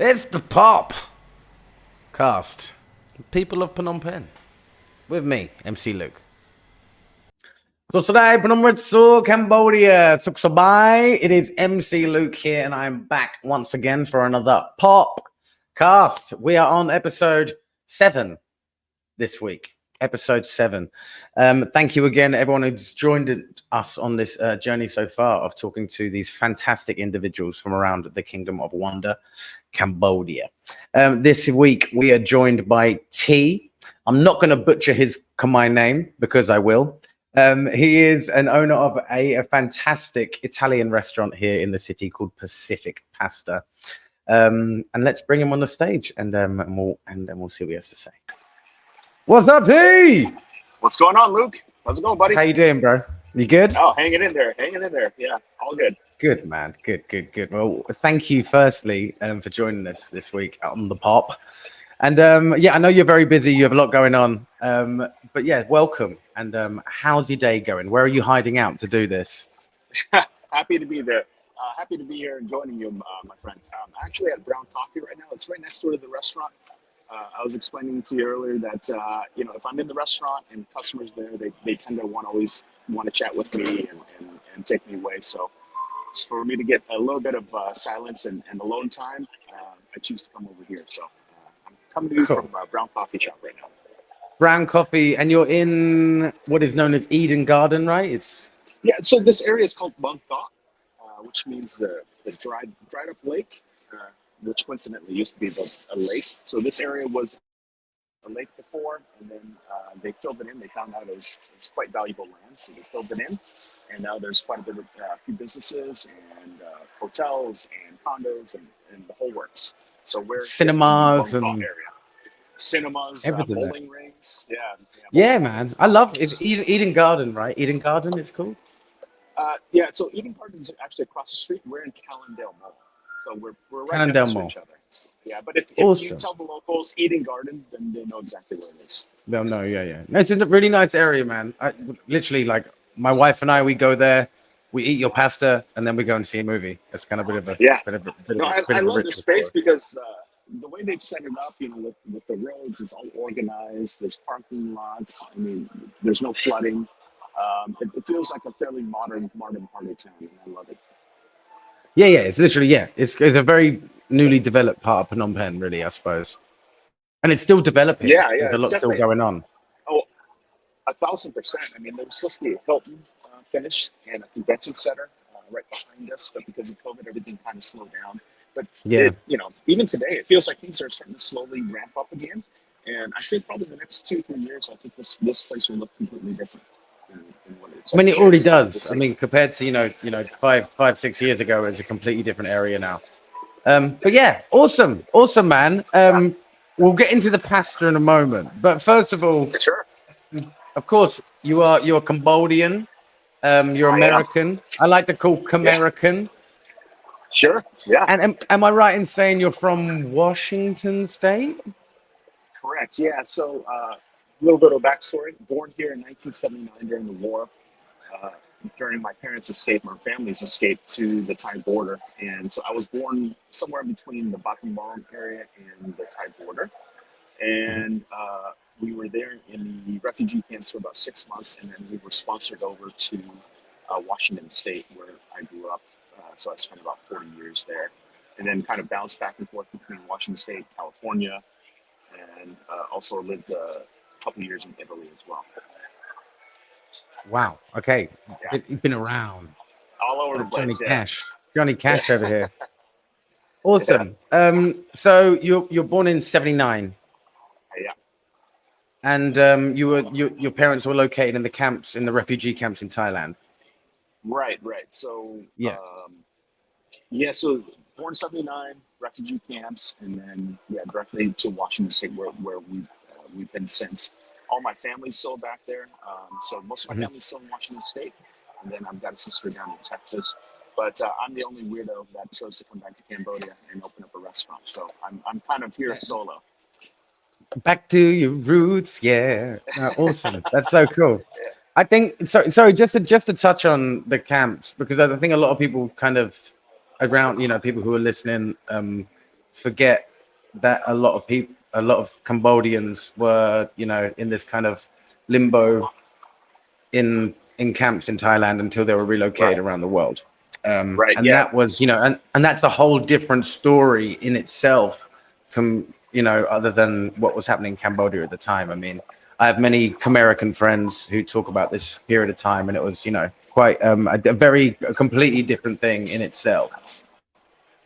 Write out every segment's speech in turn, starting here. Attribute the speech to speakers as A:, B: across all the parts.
A: It's the POPP-Cast. People of Phnom Penh. With me, MC Luke. So today, Phnom Ritsu, Cambodia, Suk Sabai. It is MC Luke here, and I'm back once again for another POPP-Cast. We are on episode 7 this week. Episode 7. Thank you again, everyone who's joined us on this journey so far of talking to these fantastic individuals from around the Kingdom of Wonder, Cambodia. This week, we are joined by T. I'm not going to butcher his Khmer name because I will. He is an owner of a fantastic Italian restaurant here in the city called Pacific Pasta. And let's bring him on the stage and we'll see what he has to say. What's up, T?
B: What's going on, Luke? How's it going, buddy?
A: How you doing, bro? You good?
B: Oh, hanging in there. Yeah, all good.
A: Good, man. Good. Well, thank you, firstly, for joining us this week on the POPP. And I know you're very busy. You have a lot going on. But yeah, welcome. And how's your day going? Where are you hiding out to do this?
B: Happy to be there. Happy to be here and joining you, my friend. Actually at Brown Coffee right now. It's right next door to the restaurant. I was explaining to you earlier that if I'm in the restaurant and customers there, they tend to always want to chat with me and take me away. So for me to get a little bit of silence and alone time, I choose to come over here. So I'm coming to you from Brown Coffee Shop right now.
A: Brown Coffee, and you're in what is known as Eden Garden, right?
B: So this area is called Bang Thok, which means the dried up lake. Which coincidentally used to be a lake. So this area was a lake before, and then they filled it in. They found out it's quite valuable land, so they filled it in. And now there's quite a bit of few businesses and hotels and condos and the whole works. So we're
A: cinemas
B: in the
A: and
B: area. Cinemas, bowling rings.
A: Yeah, man. I love it. It's Eden Garden, right? Eden Garden, it's called.
B: So Eden Garden is actually across the street. We're in Callendale Mall. So we're right next to each other. Yeah, but if you tell the locals Eden Garden, then they know exactly where it is.
A: They'll know, yeah. It's a really nice area, man. I literally, like, my wife and I, we go there, we eat your pasta, and then we go and see a movie. It's kind of a bit of a
B: I love the space because the way they've set it up, with the roads, it's all organized. There's parking lots. I mean, there's no flooding. It feels like a fairly modern part of town, and I love it.
A: Yeah, it's literally, it's a very newly developed part of Phnom Penh, really, I suppose. And it's still developing.
B: Yeah.
A: There's a lot still going on.
B: Oh, 1,000%. I mean, there was supposed to be a Hilton finish and a convention center right behind us, but because of COVID, everything kind of slowed down. But, even today, it feels like things are starting to slowly ramp up again. And I think probably the next 2-3 years, I think this place will look completely different.
A: I mean, it already does. I mean, compared to 5-6 years ago, it's a completely different area now. But yeah, awesome, man. We'll get into the pasta in a moment, but first of all,
B: sure.
A: Of course, you're Cambodian. You're American. I like to call Camerican.
B: Sure. Yeah.
A: And am I right in saying you're from Washington State?
B: Correct. Yeah. So. A little bit of backstory. Born here in 1979 during the war, during my parents' escape, my family's escape to the Thai border. And so I was born somewhere between the Battambang area and the Thai border. And we were there in the refugee camps for about 6 months. And then we were sponsored over to Washington State, where I grew up. So I spent about 40 years there. And then kind of bounced back and forth between Washington State, California, and also lived couple years in Italy as well.
A: Wow. Okay. Yeah. You've been around.
B: All over the place.
A: Johnny Cash over here. Awesome. Yeah. So you're born in 79.
B: Yeah.
A: And your parents were located in the refugee camps in Thailand.
B: Right. So so born 79, refugee camps, and then directly to Washington State where we've been since. All my family's still back there. So most of my family's still in Washington State. And then I've got a sister down in Texas. But I'm the only weirdo that chose to come back to Cambodia and open up a restaurant. So I'm kind of here solo.
A: Back to your roots. Yeah. Awesome. That's so cool. I think, sorry, just to touch on the camps, because I think a lot of people kind of around, people who are listening, forget that a lot of Cambodians were, in this kind of limbo in camps in Thailand until they were relocated
B: Right.
A: around the world.
B: Right.
A: And
B: Yeah.
A: that was, and that's a whole different story in itself from, other than what was happening in Cambodia at the time. I mean, I have many American friends who talk about this period of time, and it was, quite a completely different thing in itself.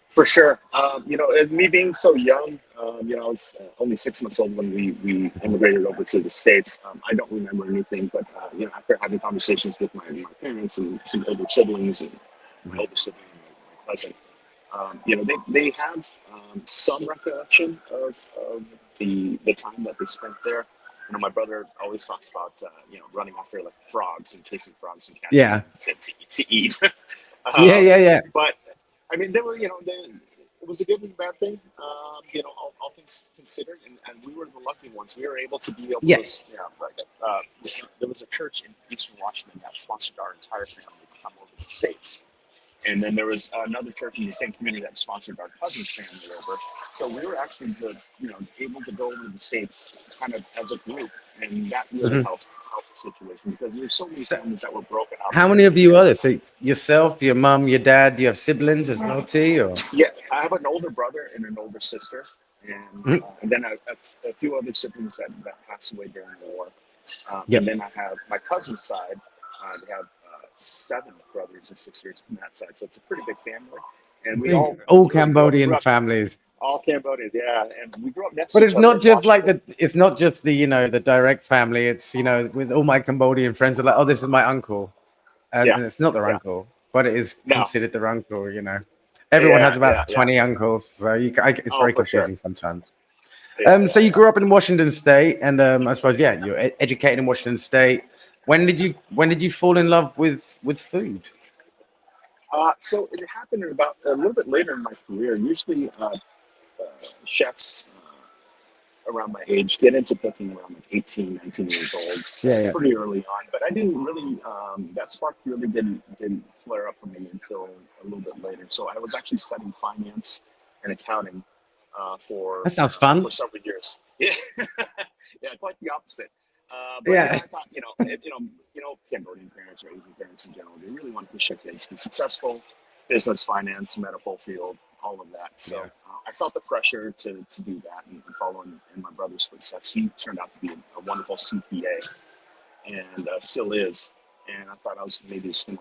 B: For sure. And me being so young, I was only 6 months old when we immigrated over to the States. I don't remember anything, but, after having conversations with my parents and some older siblings and older sibling, my cousin, they have some recollection of the time that they spent there. My brother always talks about, running after like frogs and chasing frogs and catching
A: Yeah.
B: them to eat.
A: Yeah, yeah, yeah.
B: But I mean, it was a good and bad thing, all things considered, and we were the lucky ones. We were able to be able
A: Yeah.
B: to, there was a church in Eastern Washington that sponsored our entire family to come over to the States. And then there was another church in the same community that sponsored our cousin's family over. So we were actually, able to go over to the States kind of as a group, and that really
A: Mhm.
B: helped the situation because there's so many
A: So,
B: families that were broken up.
A: how many of you are there? So yourself, your mum, your dad, do you have siblings as well, T, or?
B: Yeah, I have an older brother and an older sister,
A: Mhm.
B: and then a few other siblings that passed away during the war. And
A: Yep.
B: then I have my cousin's side. They have 7 brothers and sisters on that side, so it's a pretty big family. And we all
A: All
B: grew
A: Cambodian
B: up
A: families.
B: all Cambodians, yeah. And we grew up next to
A: But
B: each
A: it's
B: other
A: not
B: in
A: just like
B: Washington.
A: the. It's not just the the direct family. It's with all my Cambodian friends are like, oh, this is my uncle,
B: Yeah,
A: and it's not their
B: yeah.
A: uncle, but it is
B: No,
A: considered their uncle. Everyone has
B: yeah, yeah,
A: about
B: yeah.
A: 20 uncles, so it's
B: Oh,
A: very
B: for sure.
A: confusing sometimes.
B: Yeah,
A: So
B: yeah,
A: you
B: yeah.
A: grew up in Washington State, and I suppose you're educated in Washington State. When did you fall in love with food?
B: So it happened about a little bit later in my career. Usually, chefs around my age get into cooking around like 18, 19 years old,
A: Yeah, yeah.
B: pretty early on. But I didn't really, that spark really didn't flare up for me until a little bit later. So I was actually studying finance and accounting
A: That sounds fun.
B: for several years. Yeah, yeah, quite the opposite. But
A: Yeah,
B: I thought, Cambodian parents or Asian parents in general, they really want to push their kids to be successful, business, finance, medical field, all of that. So
A: yeah.
B: I felt the pressure to do that and follow in my brother's footsteps. He turned out to be a wonderful CPA and still is. And I thought I was maybe just gonna,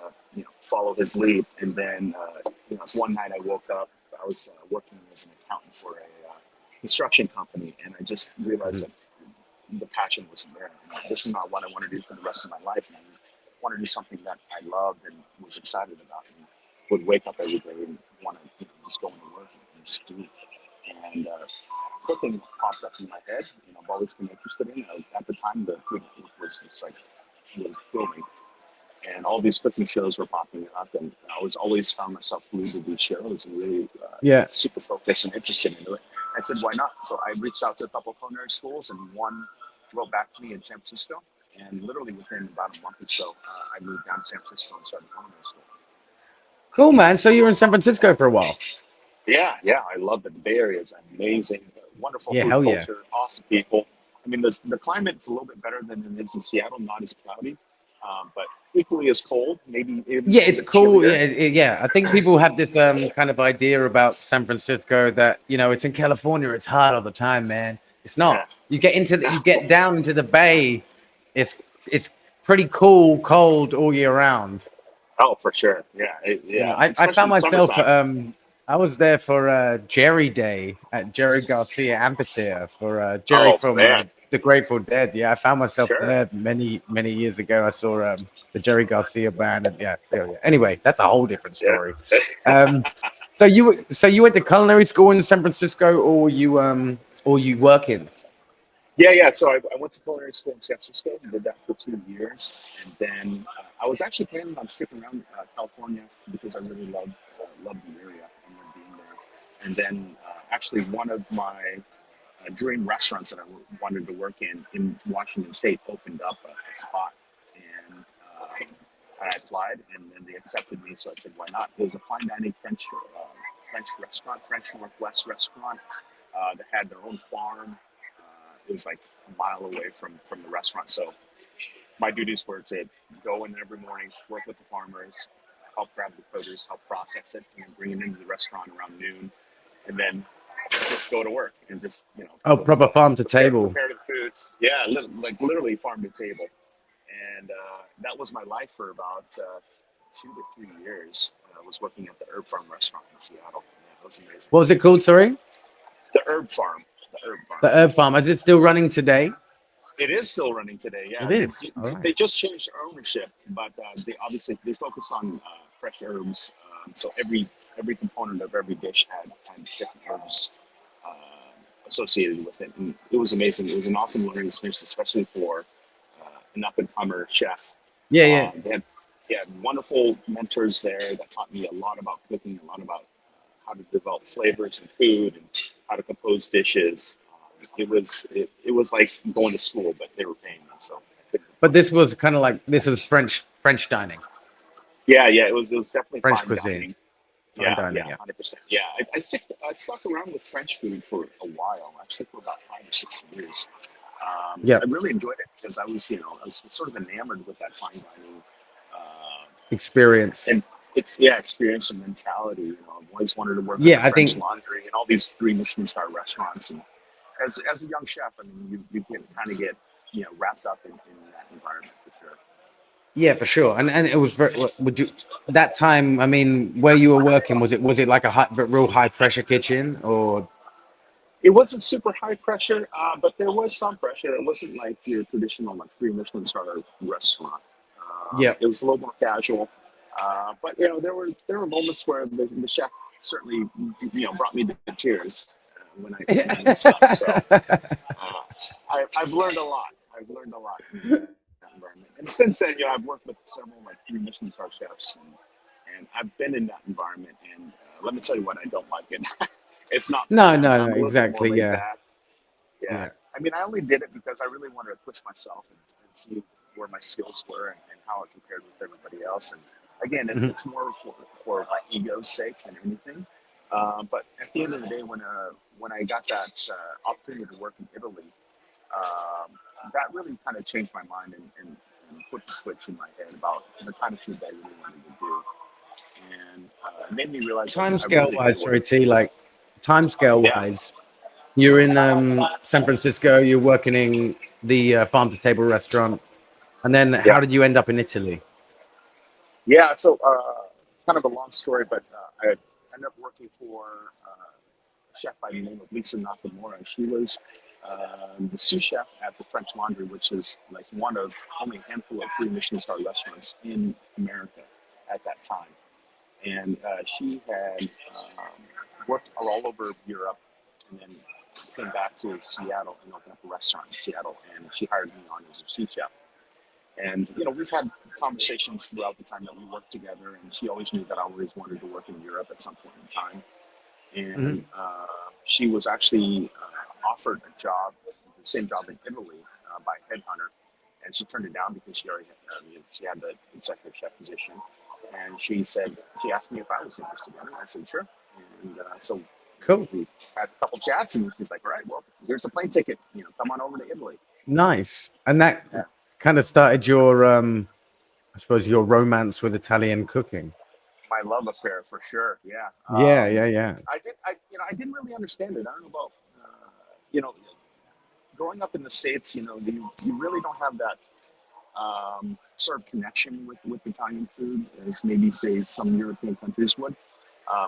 B: follow his lead. And then, one night I woke up. I was working as an accountant for a construction company, and I just realized
A: Mhm.
B: that the passion wasn't there. This is not what I want to do for the rest of my life. And I want to do something that I loved and was excited about, and would wake up every day and want to, just go into work and just do it. And cooking popped up in my head. I've always been interested in it. At the time, the food was just like was booming, and all these cooking shows were popping up, and I was always found myself glued to these shows and really
A: Yeah.
B: super focused and interested in it. I said, why not? So I reached out to a couple of culinary schools, and one wrote back to me in San Francisco. And literally within about a month or so, I moved down to San Francisco and started culinary school.
A: Cool, man. So you were in San Francisco for a while.
B: Yeah, yeah, I love it. The Bay Area is amazing. Wonderful
A: Yeah,
B: food
A: hell yeah.
B: culture, awesome people. I mean, the climate's a little bit better than it is in Seattle, not as cloudy, but equally as cold, maybe even a
A: Yeah,
B: little
A: it's
B: bit
A: cool. Yeah,
B: chillier.
A: yeah. I think people have this kind of idea about San Francisco that it's in California. It's hot all the time, man. It's
B: Yeah,
A: not. You
B: no,
A: get down into the Bay. It's pretty cool, cold all year round.
B: oh, for sure. Yeah, yeah,
A: I
B: especially
A: found
B: in
A: myself.
B: summertime.
A: I was there for Jerry Day at Jerry Garcia Amphitheater for Jerry
B: Oh,
A: from
B: man,
A: the Grateful Dead. Yeah, I found myself
B: sure.
A: there many years ago. I saw the Jerry Garcia band, and yeah. Anyway, that's a whole different
B: Yeah.
A: story. Um, so you went to culinary school in San Francisco, or you working?
B: Yeah, yeah. So I went to culinary school in San Francisco and did that for 2 years, and then I was actually planning on sticking around California because I really loved the area and loved being there. And then actually one of my dream restaurants that I wanted to work in Washington State opened up a spot, and I applied, and then they accepted me. So I said, why not? It was a fine dining French restaurant, French Northwest restaurant, that had their own farm. It was like a mile away from the restaurant. So my duties were to go in every morning, work with the farmers, help grab the produce, help process it, and then bring it into the restaurant around noon, and then just go to work and just
A: Oh, proper farm to table.
B: prepare the foods. Yeah, like literally farm to table, and that was my life for about 2 to 3 years. I was working at the Herb Farm restaurant in Seattle. Yeah, it was amazing.
A: What was it called? Sorry,
B: The Herb Farm. The Herb Farm.
A: the Herb Farm. Is it still running today?
B: It is still running today. Yeah,
A: It is. All right.
B: they just changed ownership, but they focused on fresh herbs. So every component of every dish had different herbs uh, associated with it, and it was amazing. It was an awesome learning experience, especially for an up and comer chef.
A: Yeah, yeah.
B: They had wonderful mentors there that taught me a lot about cooking, a lot about how to develop flavors and food, and how to compose dishes. It was like going to school, but they were paying me, so I couldn't.
A: But this was kind of like this is French dining,
B: Yeah, it was definitely
A: French
B: fine
A: cuisine,
B: dining.
A: fine dining. Yeah.
B: 100%. Yeah, I stuck around with French food for a while, actually for about 5 or 6 years.
A: Yeah.
B: I really enjoyed it because I was sort of enamored with that fine dining
A: Experience.
B: and experience and mentality. I've always wanted to work
A: Yeah,
B: at
A: I
B: French
A: think.
B: Laundry and all these 3 Michelin star restaurants. And as a young chef, I mean, you can kind of get wrapped up in that environment for sure.
A: Yeah, for sure. And it was very. Would you that time? I mean, where you were working, was it like a real high pressure kitchen or?
B: It wasn't super high pressure, but there was some pressure. It wasn't like your traditional like 3 Michelin star restaurant.
A: Yeah.
B: It was a little more casual, but there were moments where the chef certainly brought me to tears when I messed up. So I've learned a lot. I've learned a lot in that environment, and since then, I've worked with several like 3 Michelin star chefs, and I've been in that environment. And let me tell you what, I don't like it. It's not for
A: No,
B: me.
A: no,
B: I'm
A: no.
B: a little bit more
A: Exactly.
B: laid
A: Yeah.
B: back. Yeah.
A: Yeah.
B: I mean, I only did it because I really wanted to push myself and see where my skills were and how it compared with everybody else. And again,
A: Mhm.
B: it's more for my ego's sake than anything. But at the end of the day, when I got that opportunity to work in Italy, that really kind of changed my mind and flipped the switch in my head about the kind of food that I really wanted to do. And it made me realize I
A: Timescale
B: really
A: wise,
B: enjoyed
A: sorry,
B: it.
A: T. Like timescale
B: Yeah.
A: wise, you're in San Francisco. You're working in the farm to table restaurant, and then
B: Yeah.
A: how did you end up in Italy?
B: Yeah, so kind of a long story, but I ended up working for a chef by the name of Lisa Nakamura. She was the sous chef at the French Laundry, which is like one of only a handful of 3 Michelin star restaurants in America at that time. And she had worked all over Europe and then came back to Seattle and opened up a restaurant in Seattle. And she hired me on as a sous chef. And we've had conversations throughout the time that we worked together, and she always knew that I always wanted to work in Europe at some point in time.
A: Hmm.
B: And she was actually offered a job, the same job in Italy, by a headhunter, and she turned it down because she already she had the executive chef position. And she asked me if I was interested in it. I said sure. And so
A: Cool.
B: we had a couple chats, and she's like, "All right, well, here's the plane ticket. Come on over to Italy."
A: Nice. And that
B: Yeah.
A: kind of started your, I suppose, your romance with Italian cooking.
B: My love affair for sure. Yeah.
A: Yeah, yeah, yeah.
B: I didn't really understand it. I don't know about, you know, growing up in the States, you really don't have that sort of connection with Italian food as maybe say some European countries would.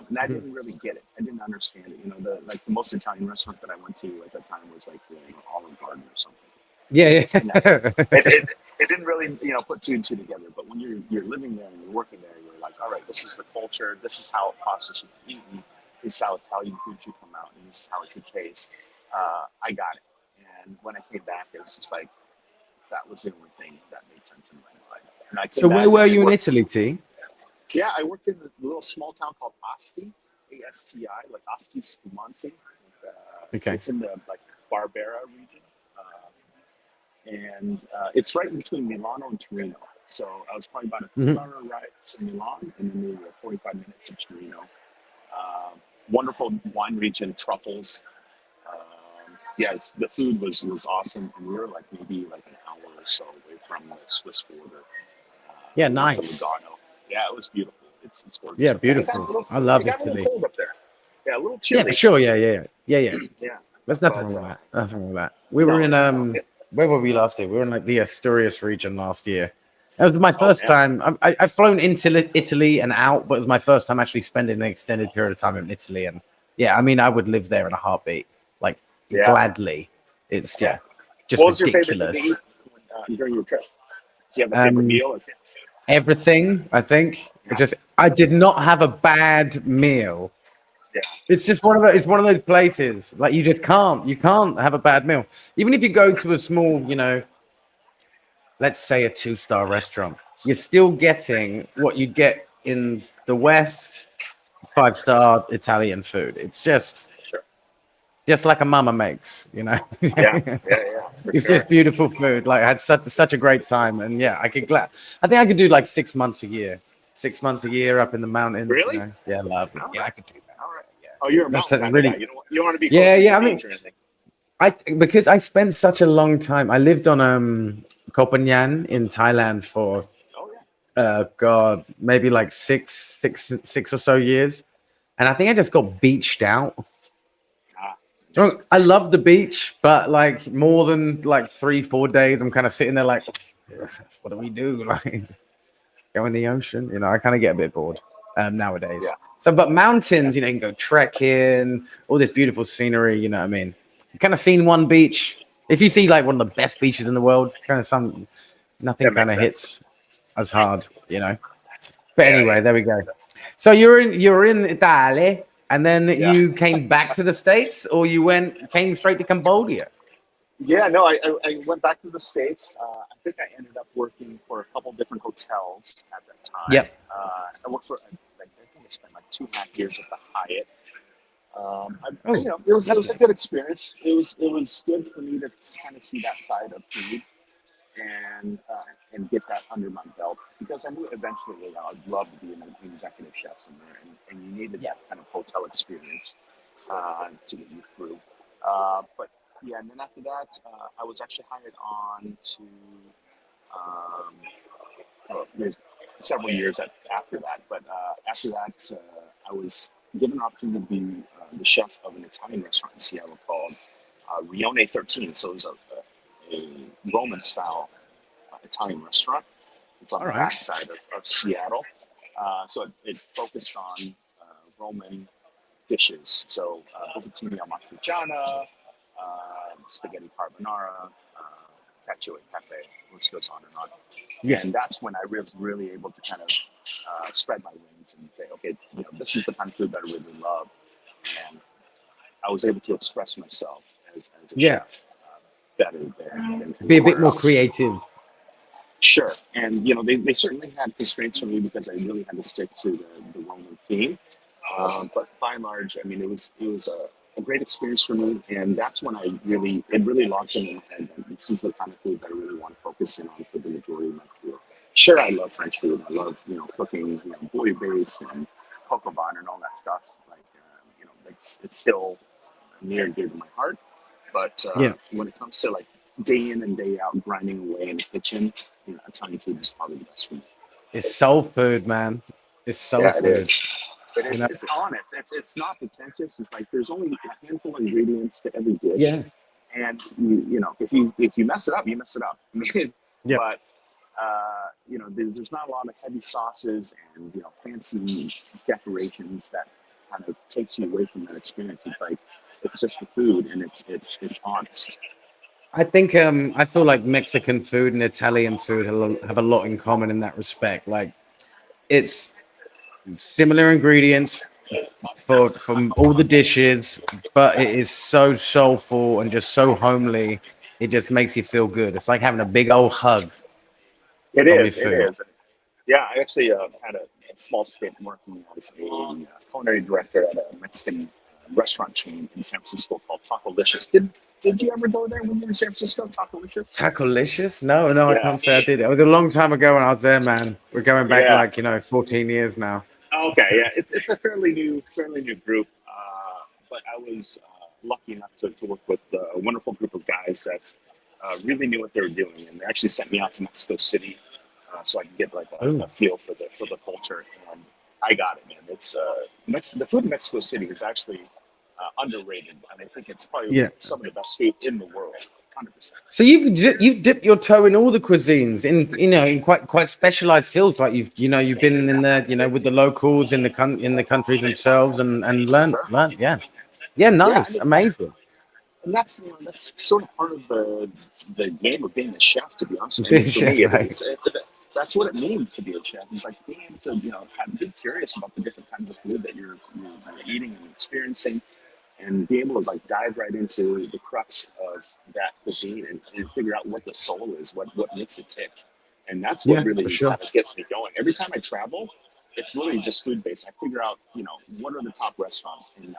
B: And I
A: Mhm.
B: didn't really get it. I didn't understand it. The most Italian restaurant that I went to at that time was like Olive Garden or something.
A: Yeah,
B: And
A: yeah.
B: it didn't really put two and two together. But when you're living there and you're working there, you're like, all right, this is the culture. This is how pasta should be eaten. This is how Italian food should come out, and this is how it should taste. I got it. And when I came back, it was just like that was the only thing that made sense in my life. And I
A: So
B: came
A: where
B: back
A: were
B: and I
A: you in
B: worked.
A: Italy, T?
B: Yeah, I worked in a little small town called Asti, Asti, like Asti Spumante.
A: Okay.
B: It's in the like Barbera region. And it's right in between Milano and Torino. So I was probably about a
A: Hmm.
B: 2 hour ride to Milan and then maybe 45 minutes to Torino. wonderful wine region, truffles. Yeah, the food was awesome, and we were like maybe like an hour or so away from the Swiss border.
A: Yeah,
B: We went to
A: nice.
B: Lugano. Yeah, it was beautiful. It's gorgeous
A: Yeah,
B: up there. It got a
A: beautiful.
B: little
A: I love
B: it got a little
A: Italy.
B: cold up there. Yeah, a little
A: Yeah, for
B: chilly.
A: sure. Yeah.
B: Yeah,
A: There's nothing wrong
B: but
A: with that. Nothing wrong with that. We were
B: no,
A: in
B: no.
A: where were we last year? We were in like the Asturias region last year. It was my
B: Oh
A: first
B: man,
A: time. I've flown into Italy and out, but it was my first time actually spending an extended period of time in Italy. And yeah, I mean, I would live there in a heartbeat, like
B: yeah,
A: gladly. It's
B: yeah.
A: just
B: What was your favorite thing to
A: ridiculous.
B: eat during your trip? Do you have a favorite
A: Um,
B: meal or favorite food?
A: Everything. I think it
B: Yeah,
A: just. I did not have a bad meal.
B: yeah,
A: It's just one of the, it's one of those places like you can't have a bad meal. Even if you go to a small, let's say a 2-star restaurant, you're still getting what you get in the West, 5-star Italian food. It's
B: sure.
A: just like a mama makes,
B: Yeah, yeah, yeah, for
A: It's
B: sure.
A: just beautiful food. Like I had such a great time, and yeah, I think I could do like 6 months a year, 6 months a year up in the mountains.
B: Really?
A: Yeah, lovely.
B: All
A: Yeah, I
B: right,
A: could do that.
B: all right.
A: Yeah,
B: Oh, you're a
A: that's
B: mountain
A: a
B: kind of guy.
A: really
B: You don't want to be close
A: yeah,
B: to the
A: yeah. I mean,
B: beach or anything.
A: because I spent such a long time. I lived on Koh Phangan in Thailand for
B: Oh yeah.
A: God, maybe like six or so years, and I think I just got beached out.
B: Ah, amazing.
A: I love the beach, but like more than like 3 4 days, I'm kind of sitting there like, what do we do? Like go in the ocean, I kind of get a bit bored nowadays.
B: Yeah,
A: So, but
B: yeah.
A: mountains, you can go trekking, all this beautiful scenery. You know what I mean? You kind of seen one beach. If you see like one of the best beaches in the world, kind of nothing
B: That
A: kind
B: makes
A: of
B: sense.
A: hits as hard. But
B: Yeah, yeah,
A: anyway, there we
B: that makes
A: go.
B: sense.
A: So you're in Italy, and then
B: Yeah.
A: you came back to the States, or you came straight to Cambodia.
B: Yeah, no, I went back to the States. I think I ended up working for a couple different hotels at that time.
A: Yep.
B: I worked for, like, I think I spent like 2.5 years at the Hyatt.
A: Oh,
B: It was a
A: lovely.
B: good experience. It was good for me to kind of see that side of food and get that under my belt because I knew eventually I'd love to be an executive chef somewhere, and you needed
A: Yeah.
B: that kind of hotel experience to get you through. But yeah, and then after that, I was actually hired on to um, there's several years after that. But after that, I was given an opportunity to be the chef of an Italian restaurant in Seattle called Rione 13. So it was a Roman style Italian restaurant. It's on
A: All
B: the
A: right.
B: backside of Seattle. So it focused on Roman dishes. So bucatini al matriciana, spaghetti carbonara, cacio e pepe. List goes on and on.
A: Yeah.
B: And that's when I was really able to kind of spread my wings and say, okay, this is the kind of food that I really love, and I was able to express myself as a
A: Yeah.
B: chef better there than
A: Be a bit
B: anywhere
A: more
B: else.
A: creative.
B: Sure, and they certainly had constraints for me because I really had to stick to the Roman theme. But by and large, I mean it was a great experience for me, and that's when it really locked in my head that this is the kind of food that I really want to focus in on for the majority of my career. Sure, I love French food. I love cooking, bouillabaisse and coq au vin and all that stuff. Like it's still near and dear to my heart. But
A: Yeah.
B: when it comes to like day in and day out grinding away in the kitchen, Italian food is probably the best for me.
A: It's soul food, man. It's soul
B: Yeah, it
A: food.
B: is. It
A: You
B: is.
A: know.
B: It's honest. It's not pretentious. It's like there's only a handful of ingredients to every dish,
A: Yeah.
B: and if you mess it up, you mess it up. I mean,
A: Yeah.
B: but there's not a lot of heavy sauces and fancy decorations that kind of takes you away from that experience. It's like it's just the food, and it's honest.
A: I think I feel like Mexican food and Italian food have a lot in common in that respect. Like it's similar ingredients for from all the dishes, but it is so soulful and just so homely. It just makes you feel good. It's like having a big old hug
B: It
A: from your
B: is. It
A: food.
B: is. Yeah, I actually had a small stint working as a culinary director at a Mexican restaurant chain in San Francisco called Tacolicious. Did you ever go there when you were in San Francisco? Tacolicious?
A: Tacolicious? No, no, I
B: Yeah,
A: can't say I did. It was a long time ago when I was there, man. We're going back
B: yeah.
A: like 14 years now.
B: Okay, yeah. It's a fairly new group. but I was lucky enough to work with a wonderful group of guys that really knew what they were doing, and they actually sent me out to Mexico City so I could get like
A: Ooh.
B: a feel for the culture. And I got it, man. It's the food in Mexico City is actually underrated, and I think it's probably some of the best food in the world. 100%.
A: So you've dipped your toe in all the cuisines in quite specialized fields, like you've been in the with the locals in the countries themselves and learned.
B: Yeah, I
A: Nice,
B: mean,
A: amazing.
B: and that's sort of part of the game of being a chef. To be honest, I
A: Being
B: mean,
A: a
B: for me,
A: chef,
B: it
A: right?
B: is. That's what it means to be a chef. It's like being able to be curious about the different kinds of food that you're eating and experiencing, and be able to like dive right into the crux of that cuisine and figure out what the soul is, what makes it tick. And that's what
A: Yeah, for
B: really
A: sure.
B: kind of gets me going. Every time I travel, it's literally just food based. I figure out, what are the top restaurants in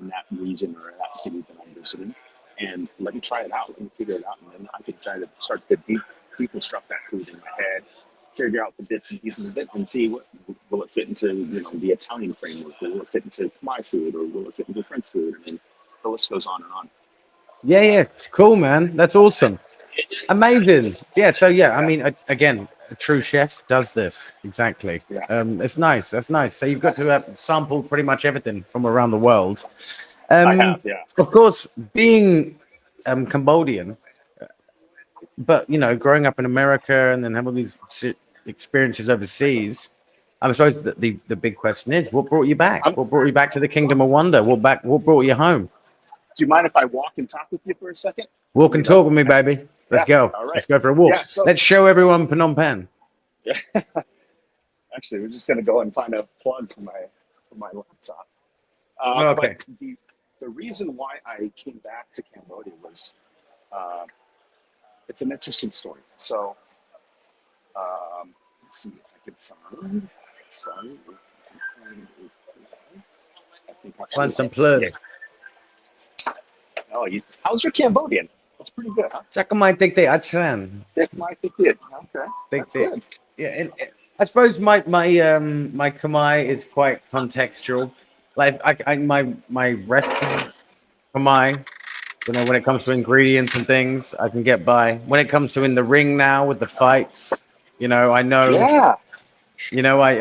B: that region or that city that I'm visiting, and let me try it out and figure it out, and then I can try to start to deconstruct that food in my head, figure out the bits and pieces of it, and see what will it fit into the Italian framework, or will it fit into Khmer food, or will it fit into French food? I mean, the list goes on and on.
A: Yeah, it's cool, man. That's awesome. Amazing. Yeah. So I
B: Yeah,
A: mean, again, a true chef does this exactly.
B: yeah,
A: It's nice. That's nice. So you've got to sample pretty much everything from around the world.
B: I have. Yeah,
A: Of course, being Cambodian, but growing up in America and then have all these experiences overseas. I suppose the big question is, what brought you back?
B: do
A: What brought you back to the Kingdom of Wonder? What brought you home?
B: you mind if I walk and talk with you for a second?
A: Walk
B: Maybe
A: and talk with me,
B: that.
A: baby. Let's
B: Yeah.
A: go.
B: All right.
A: Let's go for a walk.
B: Yeah. So
A: Let's show everyone Phnom Penh.
B: yeah, actually, we're just gonna go and find a plug for my laptop. But
A: Okay.
B: the reason why I came back to Cambodia was uh, it's an interesting story. So let's see if I can find. Sorry, I think I
A: Find
B: found
A: some
B: it. Yeah.
A: plug.
B: Oh, how's your Cambodian? That's pretty good, huh?
A: Chakamai take the achran.
B: Dick might be good. Okay,
A: Take
B: that's
A: the
B: good.
A: yeah. I suppose my Khmer is quite contextual. Like my restaurant Khmer, when it comes to ingredients and things, I can get by. When it comes to in the ring now with the fights, I know,
B: Yeah,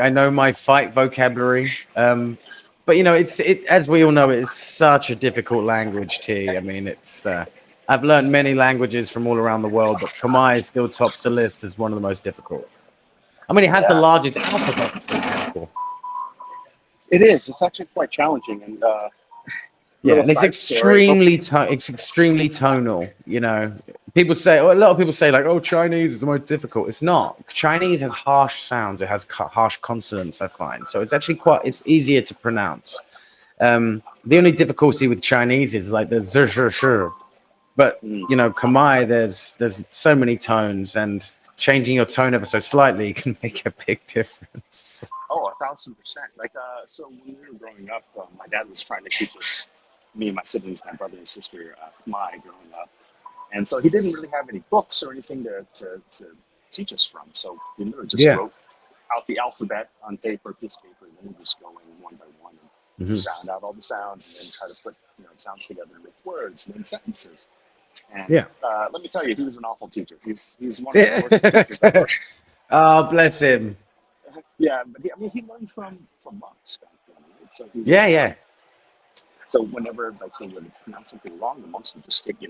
A: I know my fight vocabulary. But as we all know, it's such a difficult language. I mean, I've learned many languages from all around the world, but Khmer still tops the list as one of the most difficult. I mean, it has the
B: yeah,
A: largest alphabet, for example.
B: it is. It's actually quite challenging. And
A: Yeah,
B: little
A: and it's
B: side story. Oh,
A: extremely tonal. People say, a lot of people say like, "Oh, Chinese is the most difficult." It's not. Chinese has harsh sounds. It has harsh consonants. I find so it's actually it's easier to pronounce. The only difficulty with Chinese is like the zer zer zer. But
B: mm,
A: Khmer, there's so many tones, and changing your tone ever so slightly can make a big difference.
B: oh, 1,000%. Like, so when we were growing up, my dad was trying to teach us, me and my siblings, my brother and sister, Khmer growing up. And so he didn't really have any books or anything to teach us from. So we literally just
A: Yeah.
B: wrote out the alphabet on paper, piece of paper, and then we just go in one by one and
A: Mhm.
B: sound out all the sounds and then try to put sounds together and make words and then sentences. And
A: Yeah.
B: let me tell you, he was an awful teacher. He's one of the worst teachers ever.
A: Oh, bless him.
B: Yeah, but he learned from monks back then. Right? So he would.
A: Yeah.
B: So whenever like they would pronounce something wrong, the monks would just take a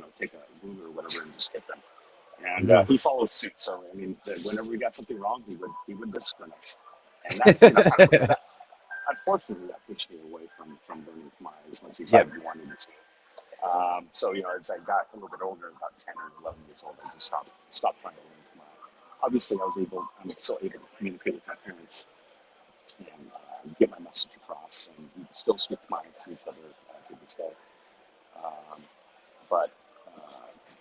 B: ruler or whatever and just hit them. And
A: Mhm.
B: he follows suit. So I mean, whenever we got something wrong, he would discipline us. And that kind of that, unfortunately that pushed me away from learning Khmer as much as I
A: Yep.
B: wanted to. So as I got a little bit older, about 10 or 11 years old, I just stopped trying to learn Khmer. Obviously, I'm still able to communicate with my parents and get my message across, and we still speak Khmer to each other to this day. Um, but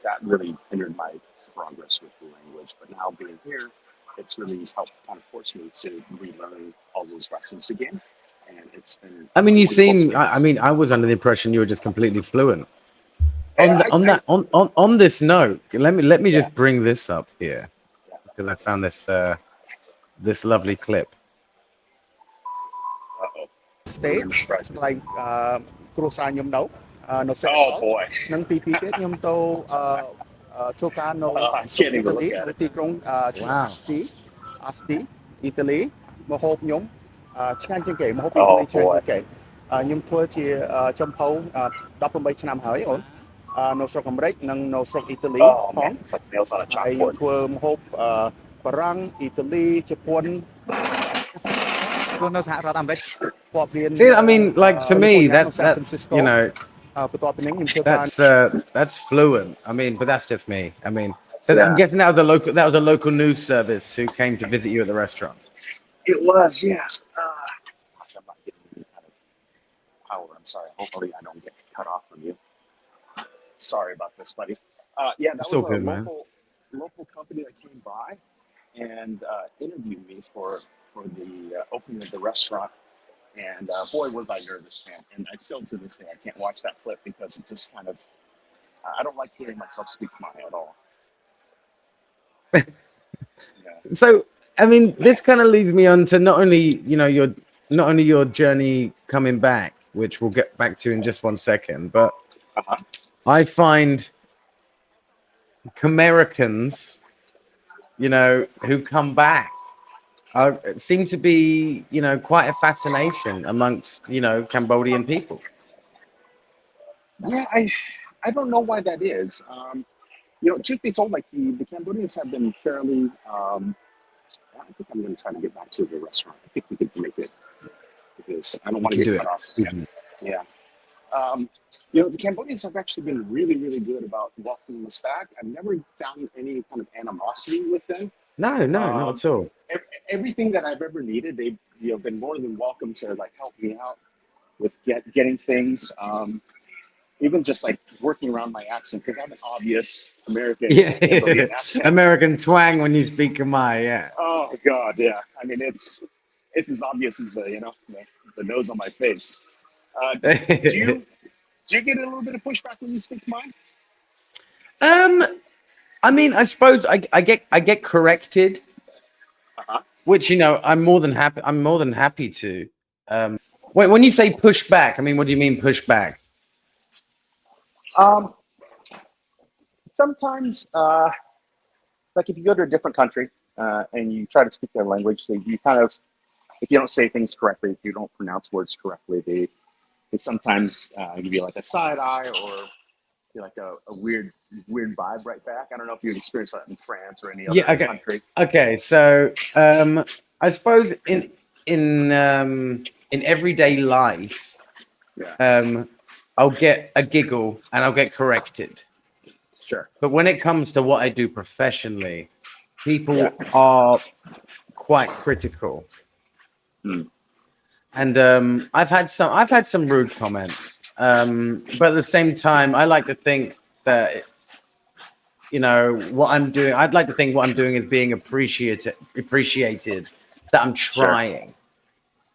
B: that really hindered my progress with the language. But now being here, it's really helped kind of force me to relearn all those lessons again, and it's been
A: I mean,
B: a
A: you
B: wonderful
A: seem. I
B: experience.
A: mean, I was under the impression you were just completely fluent. On
B: Yeah,
A: the, on
B: I
A: that on this note, let me
B: yeah.
A: just bring this up here
B: Yeah.
A: because I found this lovely clip.
B: Uh oh. You're gonna surprise me.
C: like គ្រួសារខ្ញុំនៅនៅ
B: Oh
C: Senegal
B: boy.
C: និងទី2ទៀតខ្ញុំទៅធ្វើការនៅ
B: I can't
C: អ៊ី
B: even
C: តាលី
B: look at
C: នៅ
B: it.
C: ទីក្រុង
A: Wow.
C: Asti អ៊ីតាលីម្ហូបខ្ញុំឆ្ងាញ់ជាងគេម្ហូបអ៊ីតា
B: Oh
C: លីឆ្ងាញ់ជា
B: boy.
C: ងគេខ្ញុំធ្វើជាចំហ18ឆ្នាំហើយអូននៅស្រុកអាមេរិកនិងនៅស្រុកអ៊ីតាលី
B: Oh
C: ផង
B: man, it's like nails on a
C: ហើយខ្ញុំ
B: chalkboard.
C: ធ្វើម្ហូបបារាំងអ៊ីតាលីជប៉ុនរស់នៅសហរដ្ឋអាមេរិកព័ត៌មាន
A: See, I mean, like to me,
C: California, San
A: that
C: Francisco
A: you know,
C: បន្ទាប់ពីនេះខ្ញុំធ្វើការ
A: that's fluent. I mean, but that's just me. I mean, so I'm
B: Yeah.
A: guessing that was a local news service who came to visit you at the restaurant.
B: It was, yeah. Gosh, I'm not getting any kind of power. I'm sorry. Hopefully, I don't get cut off from you. Sorry about this, buddy. Yeah, that
A: It's
B: was
A: all
B: a
A: good, man.
B: local company that came by and interviewed me for the opening of the restaurant. And boy, was I nervous, man. And I still to this day, I can't watch that clip because it just kind of, I don't like hearing myself speak Khmer at all. Yeah.
A: So, I mean, this kind of leads me on to not only your journey coming back, which we'll get back to in just 1 second, but
B: Uh-huh.
A: I find Americans, who come back seem to be, quite a fascination amongst, Cambodian people.
B: Yeah, I don't know why that is. Truth be told, like the Cambodians have been fairly. I think I'm going to try to get back to the restaurant. I think we could make it because I don't want to
A: can
B: get
A: do
B: cut
A: it.
B: off. Yeah. The Cambodians have actually been really, really good about welcoming us back. I've never found any kind of animosity with them.
A: No, not at all.
B: Everything that I've ever needed, they've been more than welcome to like help me out with getting things. Even just like working around my accent because I have an obvious American Cambodian accent.
A: American twang when you speak Khmer, yeah.
B: Oh God, yeah. I mean, it's as obvious as the nose on my face. Do you get a little bit of pushback when you speak Khmer?
A: I mean, I suppose I get corrected, which I'm more than happy to. When you say push back, I mean, what do you mean push back?
B: Sometimes, like if you go to a different country and you try to speak their language, you kind of, if you don't say things correctly, if you don't pronounce words correctly, they sometimes give you like a side eye or like a weird vibe right back. I don't know if you've experienced that in France or any other country.
A: Okay, so I suppose in everyday life, I'll get a giggle and I'll get corrected.
B: Sure.
A: But when it comes to what I do professionally, people are quite critical. And I've had some rude comments. But at the same time, I like to think that what I'm doing, I'd like to think what I'm doing is being appreciated, that I'm trying.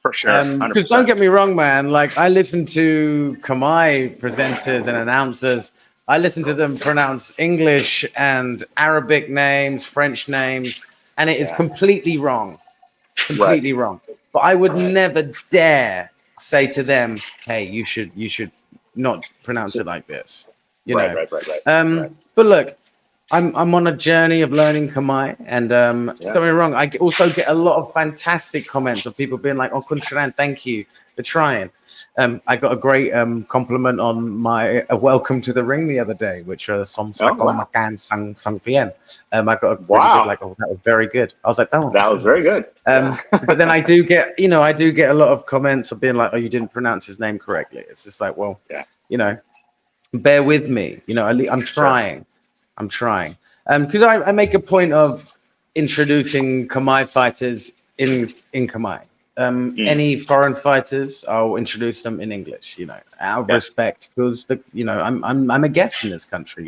B: For sure.
A: Because don't get me wrong, man, like I listen to Khmer presenters and announcers. I listen to them pronounce English and Arabic names, French names, and it is completely wrong. Completely wrong. But I would never dare say to them, hey, you should not pronounce it like this.
B: Right.
A: But look, I'm on a journey of learning Khmer, and don't get me wrong, I also get a lot of fantastic comments of people being like, "Oh, Kunsharan, thank you for trying." I got a great compliment on my welcome to the ring the other day, which was Makan Sang Fien. I got a really good, like, "Oh, that was very good." I was like, "Oh,
B: that was very good."
A: But then I do get a lot of comments of being like, "Oh, you didn't pronounce his name correctly." It's just like, well, bear with me. I'm trying. I'm trying. Because I make a point of introducing Khmer fighters in Khmer. Any foreign fighters, I'll introduce them in English, out of respect, because I'm a guest in this country,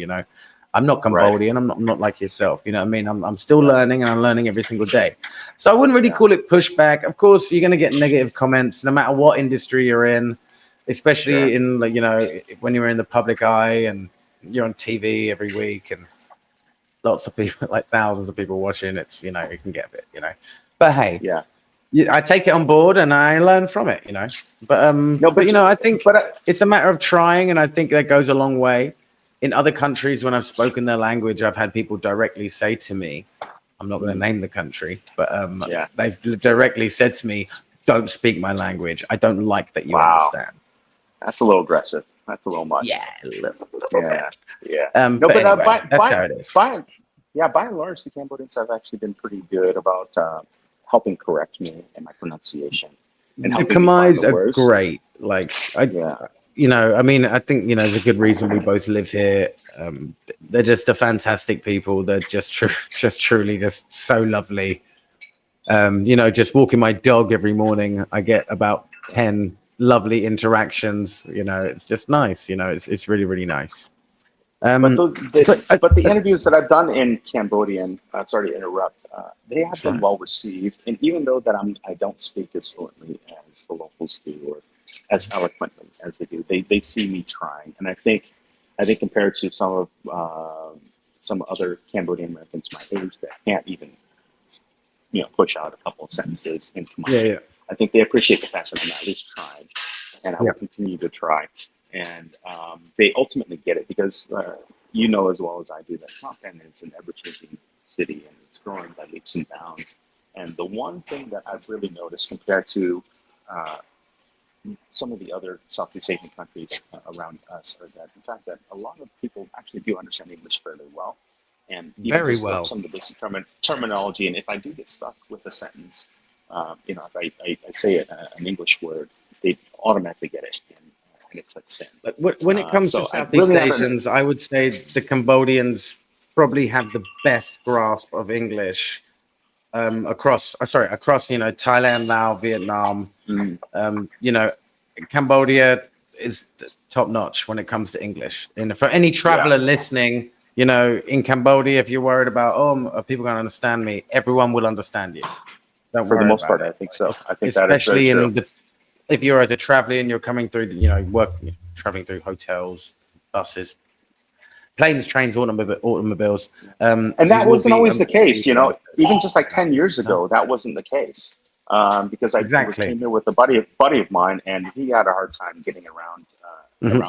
A: I'm not Cambodian, I'm not like yourself, you know what I mean? I'm still learning, and I'm learning every single day. So I wouldn't really call it pushback. Of course, you're going to get negative comments no matter what industry you're in, especially in when you're in the public eye and you're on TV every week and lots of people, like thousands of people watching. It's it can get a bit, but hey, I take it on board and I learn from it, you know. But I think it's a matter of trying, and I think that goes a long way. In other countries, when I've spoken their language, I've had people directly say to me, I'm not going to name the country, but they've directly said to me, don't speak my language. I don't like that you understand.
B: That's a little aggressive. That's a little much.
A: Yeah, a little
B: yeah.
A: anyway, that's how it is.
B: By and large, the Cambodians have actually been pretty good about helping correct me in my pronunciation. And
A: the Khmers are great. Like, I think, there's a good reason we both live here. They're just a fantastic people. They're just truly just so lovely. Just walking my dog every morning, I get about 10 lovely interactions. It's just nice. It's really, really nice.
B: But the interviews that I've done in Cambodian, sorry to interrupt, they have been well received. And even though that I don't speak as fluently as the locals do, or as eloquently as they do, they see me trying. And I think compared to some other Cambodian Americans my age that can't even push out a couple of sentences in Khmer, I think they appreciate the fact that I'm at least trying, and I will continue to try. And they ultimately get it because as well as I do that Phnom Penh is an ever-changing city, and it's growing by leaps and bounds. And the one thing that I've really noticed compared to some of the other Southeast Asian countries around us are that the fact that a lot of people actually do understand English fairly well, and
A: very well.
B: Some of the basic terminology. And if I do get stuck with a sentence, if I say an English word, they automatically get it. And it clicks in.
A: But when it comes to Southeast Asians, I would say the Cambodians probably have the best grasp of English across Thailand, Laos, Vietnam. Cambodia is top notch when it comes to English. And for any traveler listening, in Cambodia, if you're worried about, are people going to understand me? Everyone will understand you.
B: For the most part, I think so. I think that is very true.
A: If you're as a traveler and you're coming through, traveling through hotels, buses, planes, trains, automobiles.
B: And that wasn't always the case, even just like 10 years ago, that wasn't the case. Because I came here with a buddy of mine, and he had a hard time getting around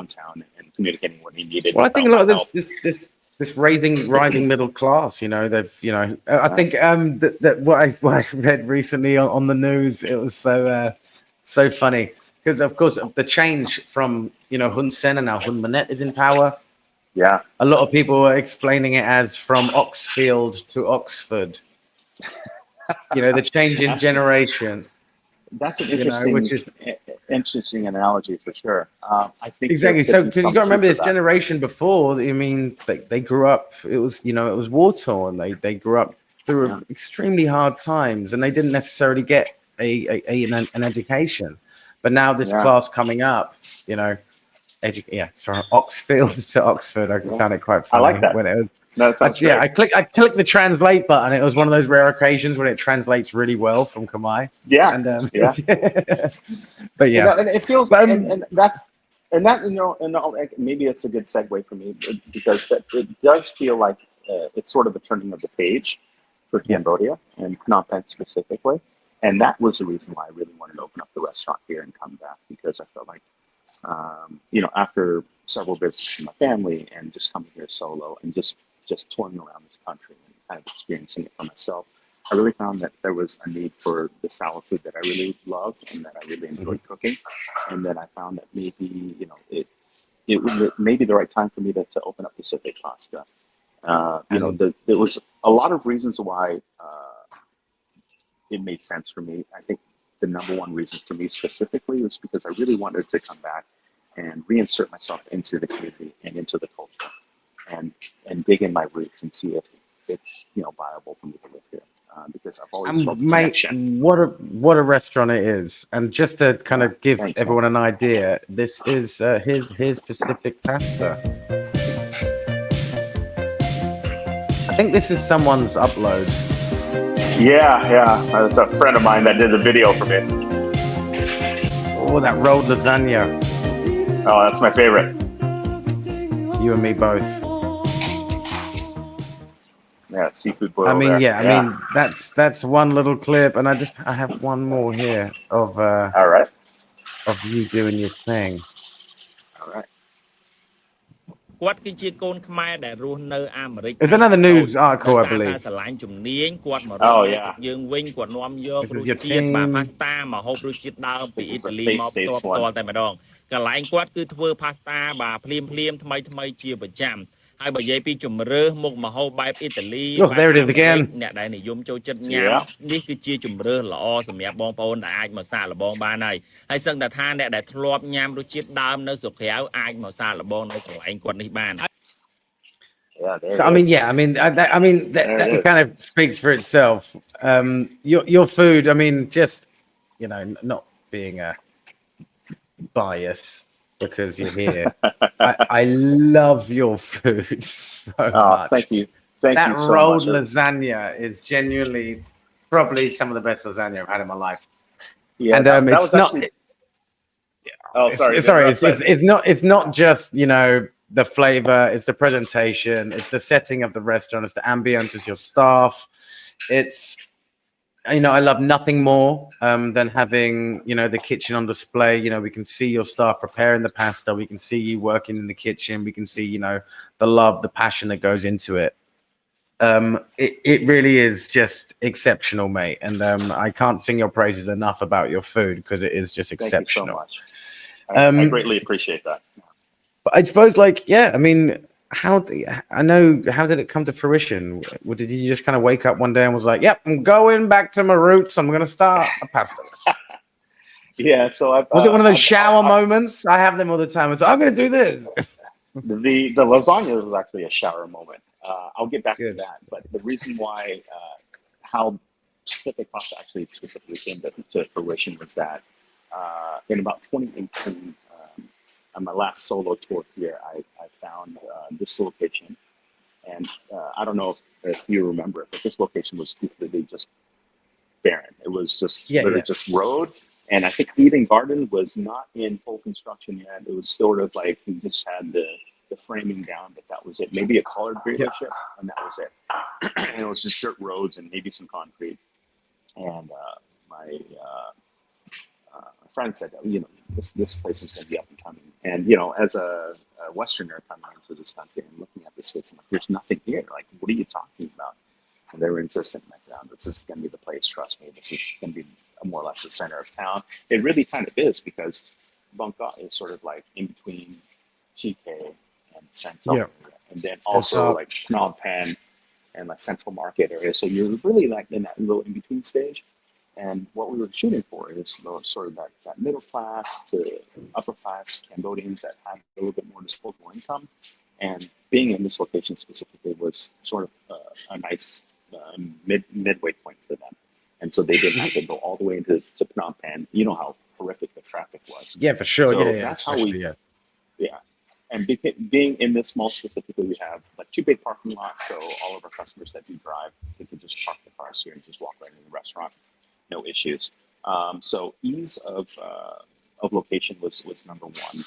B: town and communicating what he needed.
A: Well, I think a lot of this rising middle class, I think that what I read recently on the news, it was so funny because, of course, the change from Hun Sen and now Hun Manet is in power.
B: Yeah,
A: a lot of people are explaining it as from Oxfield to Oxford. The change in generation.
B: That's an interesting analogy for sure. I think
A: exactly. So you got to remember this generation before. I mean, they grew up. It was it was war torn. They grew up through extremely hard times, and they didn't necessarily get an education. But now this class coming up, from Oxfield to Oxford. I found it quite funny.
B: I like that.
A: When it was.
B: No, that sounds great.
A: I clicked the translate button. It was one of those rare occasions when it translates really well from Khmer.
B: Yeah.
A: And
B: but and it feels and maybe it's a good segue for me because it does feel like it's sort of a turning of the page for Cambodia and Phnom Penh specifically. And that was the reason why I really wanted to open up the restaurant here and come back, because I felt like, after several visits to my family and just coming here solo and just touring around this country and kind of experiencing it for myself, I really found that there was a need for the style of food that I really loved and that I really enjoyed cooking. And then I found that maybe, it may be the right time for me to open up Pacific Pasta. There was a lot of reasons why it made sense for me. I think the number one reason for me specifically was because I really wanted to come back and reinsert myself into the community and into the culture and dig in my roots and see if it's viable for me to live here. Because I've always felt connection.
A: What a restaurant it is. And just to kind of give everyone an idea, this is his Pacific Pasta. I think this is someone's upload.
B: Yeah. There's a friend of mine that did the video for me.
A: Oh, that rolled lasagna.
B: Oh, that's my favorite.
A: You and me both.
B: Yeah, seafood boil
A: I mean,
B: there.
A: yeah, I mean that's one little clip, and I have one more here
B: All right.
A: of you doing your thing.
B: All right.
D: គាត់គឺជាកូនខ្មែរដែលរស់នៅអាមេរិក
A: It's another news article, I
D: ដោយសារតែ
A: believe.
D: ស្រឡាញ់ជំនាញគាត់មករស់
B: Oh
D: នៅស្រុ
B: yeah.
D: កយើងវិញគាត់នាំយក
A: This
D: រ
A: is
D: ស
A: your
D: ជាតិបាទ
A: team.
D: pasta មកហូបរសជាតិដើមពីអ៊ី
B: It's
D: តា
B: a
D: ល
B: face
D: មកផ្
B: stage
D: ទាល់ផ្ទាល់
B: one.
D: តែម្ដងកន្លែងគាត់គឺធ្វើ pasta បាទភ្លាមថ្មីជាប្រចាំហើយបើនិយាយពីជំរើសមុខម្ហូបបែបអ៊ីតាលី
A: Look,
D: បែប
A: there it is
D: អាមេរិក
A: again.
D: អ្នកដែលនិយមចូលចិត្តញ៉ាំ
B: Yeah.
D: នេះគឺជាជំរើសល្អសម្រាប់បងប្អូនដែលអាចមកសាកល្បងបានហើយសឹងតែថាអ្នកដែលធ្លាប់ញ៉ាំរសជាតិដើមនៅស្រុកក្រៅអាចមកសាកល្បងនៅកន្លែងគាត់នេះបាន
B: Yeah, there
A: So
B: it
A: I mean,
B: is.
A: yeah, I mean, that
B: There it is.
A: kind of speaks for itself. Your food, I mean, just not being a bias because you're here. I love your food so much.
B: Thank you. Thank
A: That
B: you so
A: rolled
B: much.
A: lasagna is genuinely probably some of the best lasagna I've had in my life.
B: Yeah,
A: And
B: that
A: it's
B: was
A: not.
B: actually. Oh, sorry.
A: It's not just the flavor, it's the presentation, it's the setting of the restaurant, it's the ambience, it's your staff. It's I love nothing more than having the kitchen on display. We can see your staff preparing the pasta, we can see you working in the kitchen, we can see the love, the passion that goes into it. It really is just exceptional, mate, and I can't sing your praises enough about your food because it is just exceptional.
B: Thank you so much. I greatly appreciate that.
A: But I suppose, I mean, how did it come to fruition? Did you just kind of wake up one day and was like, "Yep, I'm going back to my roots. I'm going to start a pasta restaurant"?
B: Yeah. So
A: Was it one of those shower moments? I have them all the time. It's I'm going to do this.
B: The lasagna was actually a shower moment. I'll get back
A: Good.
B: to that. But the reason why how Pacific Pasta actually specifically came to fruition was that in about 2018. On my last solo tour here, I found this location, and I don't know if you remember it, but this location was completely just barren. It was just literally just road, and I think Eden Garden was not in full construction yet. It was sort of like he just had the framing down, but that was it. Maybe a colored dealership, and that was it. And it was just dirt roads and maybe some concrete. And my friend said, this place is going to be up and coming. And, as a Westerner coming into this country and looking at this place, I'm like, there's nothing here. Like, what are you talking about? And they were insistent, like, this is going to be the place, trust me. This is going to be more or less the center of town. It really kind of is because Bangkok is sort of like in between TK and Central area. And then also like Phnom Penh and like Central Market area. So you're really like in that little in-between stage. And what we were shooting for is sort of that middle class to upper class Cambodians that have a little bit more disposable income. And being in this location specifically was sort of a nice midway point for them. And so they didn't have to go all the way into Phnom Penh. You know how horrific the traffic was.
A: Yeah, for sure.
B: So
A: yeah,
B: that's how we. Yeah. And being in this mall specifically, we have like 2 big parking lots. So all of our customers that do drive, they can just park the cars here and just walk right into the restaurant. No issues. So ease of location was number one.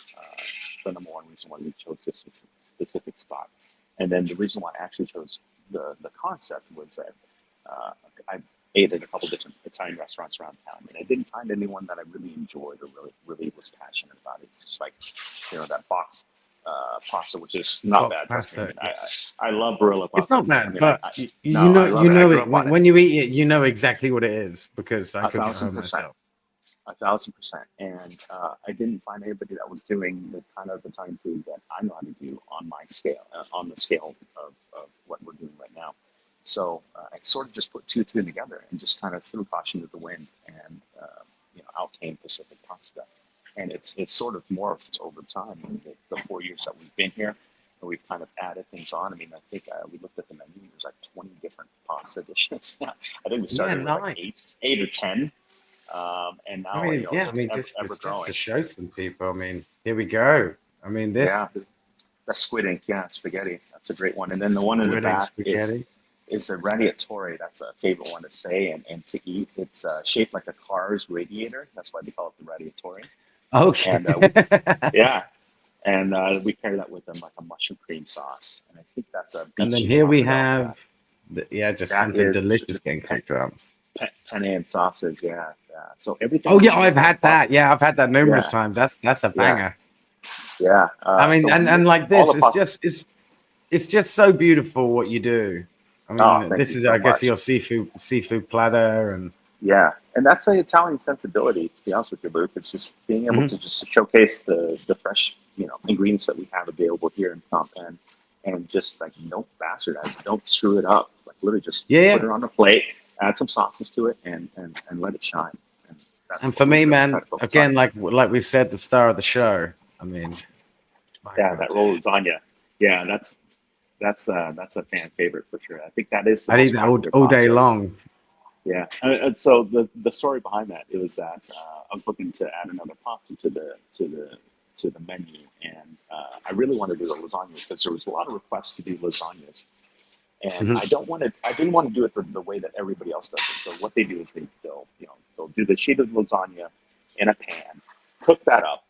B: The number one reason why we chose this specific spot. And then the reason why I actually chose the concept was that I ate at a couple different Italian restaurants around town, and I didn't find anyone that I really enjoyed or really was passionate about it. It's just like that box pasta, which is not bad.
A: Pasta,
B: I love Barilla pasta.
A: It's not bad,
B: I mean,
A: but you know it when you eat it, you know exactly what it is because I cook it home myself.
B: 1,000%. And I didn't find anybody that was doing the kind of Italian food that I know how to do on my scale, on the scale of what we're doing right now. So I sort of just put 2 and 2 together and just kind of threw caution to the wind, and out came Pacific Pasta. And it's sort of morphed over time in the 4 years that we've been here, and we've kind of added things on. I mean, I think we looked at the menu. There's like 20 different pasta dishes. I think we started with like 8 or 10. And now,
A: just to show some people. I mean, here we go. I mean, this.
B: Yeah, that's squid ink. Yeah, spaghetti. That's a great one. And then the one in the back is the radiatore. That's a favorite one to say and to eat. It's shaped like a car's radiator. That's why they call it the radiatore.
A: Okay.
B: And and we pair that with like a mushroom cream sauce. And I think that's a.
A: And then here we have Yeah, just
B: That
A: something
B: is
A: delicious
B: the
A: getting cooked up.
B: penne and sausage. Yeah. So everything.
A: Oh yeah, I've had that. Yeah, I've had that numerous
B: Yeah.
A: times. That's a
B: Yeah.
A: banger.
B: Yeah.
A: I mean,
B: So
A: and like
B: all
A: this,
B: the pasta.
A: it's just so beautiful what you do. I
B: Oh,
A: mean,
B: thank
A: this
B: you
A: is,
B: so
A: I guess,
B: much.
A: your seafood platter, and
B: Yeah, and that's an Italian sensibility. To be honest with you, Luke, it's just being able to just showcase the fresh, ingredients that we have available here in Phnom Penh, and just like don't bastardize it, don't screw it up. Like literally, just
A: yeah.
B: put it on a plate, add some sauces to it, and let it shine. And that's
A: And
B: what
A: for
B: we
A: me,
B: really try
A: man,
B: to focus on.
A: again, like we said, the star of the show. I mean, my
B: Yeah,
A: God.
B: that roll lasagna. Yeah, that's a fan favorite for sure. I think that is the
A: I'd
B: most
A: eat that
B: popular
A: all day
B: pasta.
A: long.
B: Yeah, and so the story behind that, it was that I was looking to add another pasta to the menu, and I really wanted to do the lasagna because there was a lot of requests to do lasagnas, and
A: Mhm.
B: I didn't want to do it the way that everybody else does it. So what they do is they'll do the sheet of lasagna in a pan, cook that up,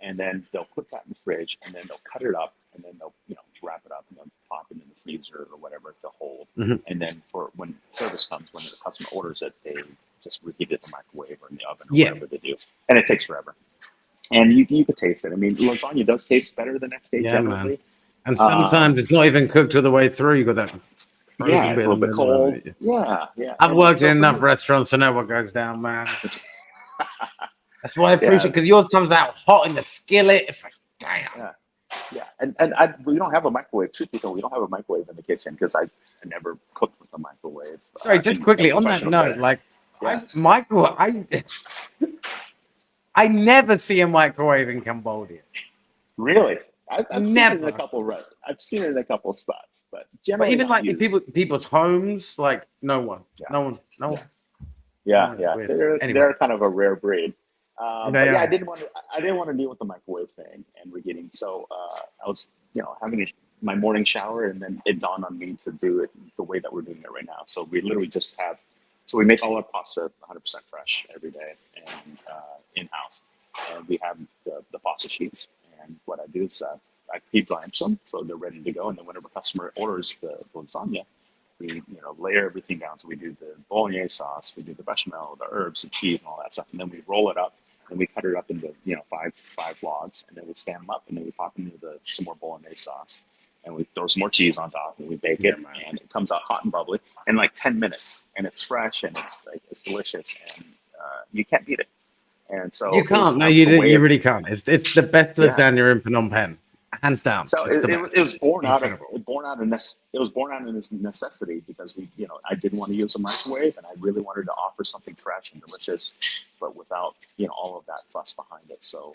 B: and then they'll put that in the fridge, and then they'll cut it up, and then they'll wrap it up and then pop it in the freezer or whatever to hold.
A: Mhm.
B: And then for when service comes, when the customer orders it, they just reheat it in the microwave or in the oven or
A: Yeah.
B: whatever they do, and it takes forever. And you could taste it. I mean, lasagna does taste better the next day
A: Yeah, man.
B: generally.
A: And sometimes it's not even cooked all the way through. You got that frozen
B: Yeah, it's
A: bit
B: a
A: in
B: little
A: the
B: bit
A: middle of
B: cold.
A: it.
B: Yeah.
A: I've
B: And
A: worked
B: so
A: in
B: for
A: enough
B: me,
A: restaurants to know what goes down, man. That's why I appreciate
B: yeah,
A: because yours comes out hot in the skillet. It's like, damn.
B: yeah. And we don't have a microwave. Truth be told, we don't have a microwave in the kitchen because I never cooked with a microwave.
A: Sorry, just
B: In a
A: quickly on that
B: professional
A: note,
B: setting.
A: like
B: Yeah.
A: I never see a microwave in Cambodia.
B: Really? I've seen it in a
A: Never.
B: couple of I've seen it in a couple of spots, but
A: But
B: generally
A: even
B: not
A: like in
B: used.
A: people's homes, like no one.
B: Yeah.
A: It's
B: Yeah.
A: weird.
B: They're kind of a rare breed.
A: They
B: But yeah,
A: are.
B: I didn't want to deal with the microwave thing and reheating. So I was having my morning shower, and then it dawned on me to do it the way that we're doing it right now. So we literally just have. So we make all our pasta 100% fresh every day and in house, and we have the pasta sheets. And what I do is I pre-blanch them so they're ready to go, and then whenever a customer orders the lasagna, we layer everything down. So we do the bolognese sauce, we do the bechamel, the herbs, the cheese, and all that stuff, and then we roll it up and we cut it up into five logs, and then we stand them up, and then we pop into some more bolognese sauce, and we throw some more cheese on top, and we bake it, and it comes out hot and bubbly in like 10 minutes, and it's fresh, and it's delicious, and you can't beat it. And so
A: You
B: it was
A: can't. No,
B: a way
A: you
B: of
A: really can't. It's the best
B: yeah.
A: lasagna in Phnom Penh, hands down.
B: So
A: It's the
B: it
A: best.
B: was born
A: It's
B: out of
A: incredible.
B: this necessity because I didn't want to use a microwave, and I really wanted to offer something fresh and delicious, but without all of that fuss behind it. So